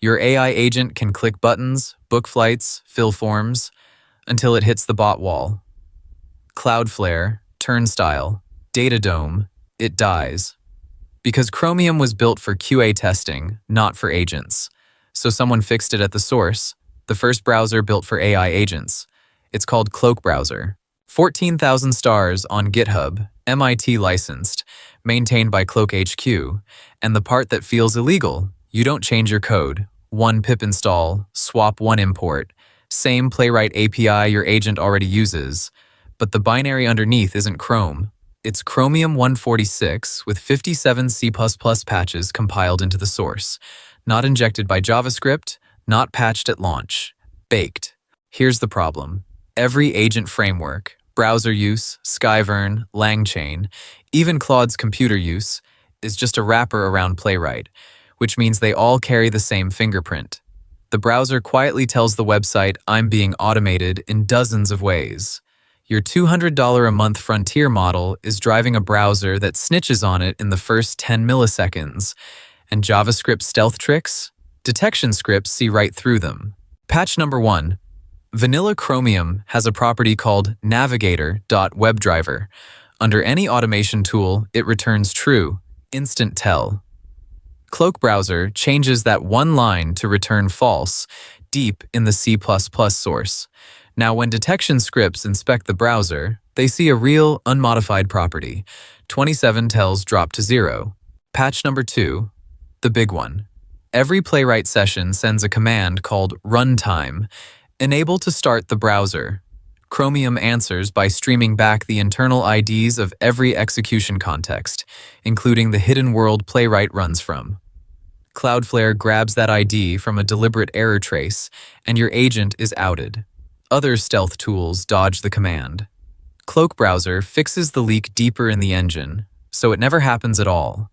Your AI agent can click buttons, book flights, fill forms, until it hits the bot wall. Cloudflare, Turnstile, DataDome, it dies. Because Chromium was built for QA testing, not for agents. So someone fixed it at the source, the first browser built for AI agents. It's called CloakBrowser. 14,000 stars on GitHub, MIT licensed, maintained by Cloak HQ, and the part that feels illegal, you don't change your code. One pip install, swap one import, same Playwright API your agent already uses, but the binary underneath isn't Chrome. It's Chromium 146 with 57 C++ patches compiled into the source, not injected by JavaScript, not patched at launch, baked. Here's the problem. Every agent framework, browser use, Skyvern, LangChain, even Claude's computer use, is just a wrapper around Playwright, which means they all carry the same fingerprint. The browser quietly tells the website, I'm being automated in dozens of ways. Your $200 a month frontier model is driving a browser that snitches on it in the first 10 milliseconds. And JavaScript stealth tricks? Detection scripts see right through them. Patch number 1. Vanilla Chromium has a property called navigator.webdriver. Under any automation tool, it returns true, instant tell. CloakBrowser changes that one line to return false, deep in the C++ source. Now, when detection scripts inspect the browser, they see a real, unmodified property. 27 tells drop to 0. Patch number 2, the big one. Every Playwright session sends a command called runtime, enable to start the browser. Chromium answers by streaming back the internal IDs of every execution context, including the hidden world Playwright runs from. Cloudflare grabs that ID from a deliberate error trace, and your agent is outed. Other stealth tools dodge the command. CloakBrowser fixes the leak deeper in the engine, so it never happens at all.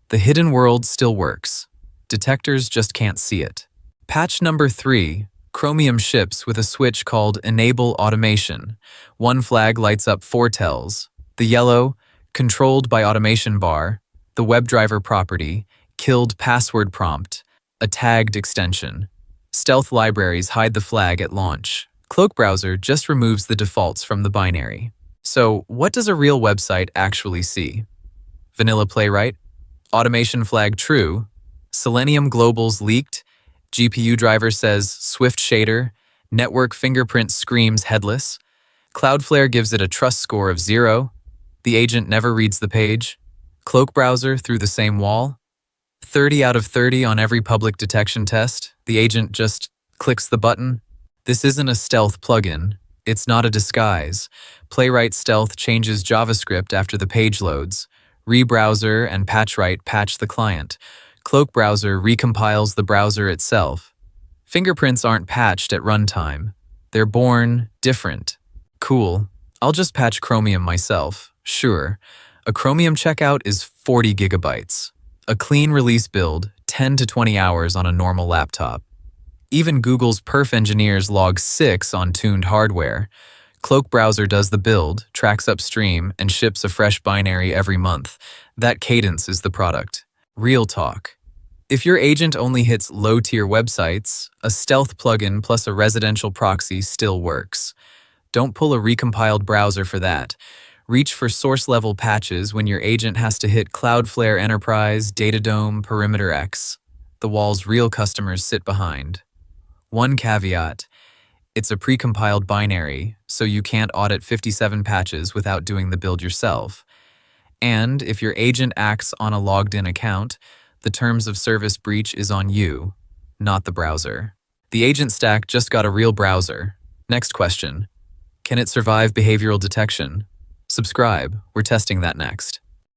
The hidden world still works. Detectors just can't see it. Patch number 3, Chromium ships with a switch called Enable Automation. One flag lights up 4 tells. The yellow, controlled by automation bar, the WebDriver property, killed password prompt, a tagged extension. Stealth libraries hide the flag at launch. CloakBrowser just removes the defaults from the binary. So, what does a real website actually see? Vanilla Playwright, automation flag true, Selenium globals leaked, GPU driver says Swift shader, network fingerprint screams headless, Cloudflare gives it a trust score of 0, the agent never reads the page, CloakBrowser through the same wall, 30 out of 30 on every public detection test, the agent just clicks the button. This isn't a stealth plugin. It's not a disguise. Playwright stealth changes JavaScript after the page loads. Rebrowser and patchwrite patch the client. CloakBrowser recompiles the browser itself. Fingerprints aren't patched at runtime. They're born different. Cool. I'll just patch Chromium myself. Sure. A Chromium checkout is 40 gigabytes. A clean release build, 10 to 20 hours on a normal laptop. Even Google's perf engineers log 6 on tuned hardware. CloakBrowser does the build, tracks upstream, and ships a fresh binary every month. That cadence is the product. Real talk. If your agent only hits low-tier websites, a stealth plugin plus a residential proxy still works. Don't pull a recompiled browser for that. Reach for source-level patches when your agent has to hit Cloudflare Enterprise, DataDome, Perimeter X. The walls real customers sit behind. One caveat, it's a precompiled binary, so you can't audit 57 patches without doing the build yourself. And if your agent acts on a logged-in account, the terms of service breach is on you, not the browser. The agent stack just got a real browser. Next question, can it survive behavioral detection? Subscribe, we're testing that next.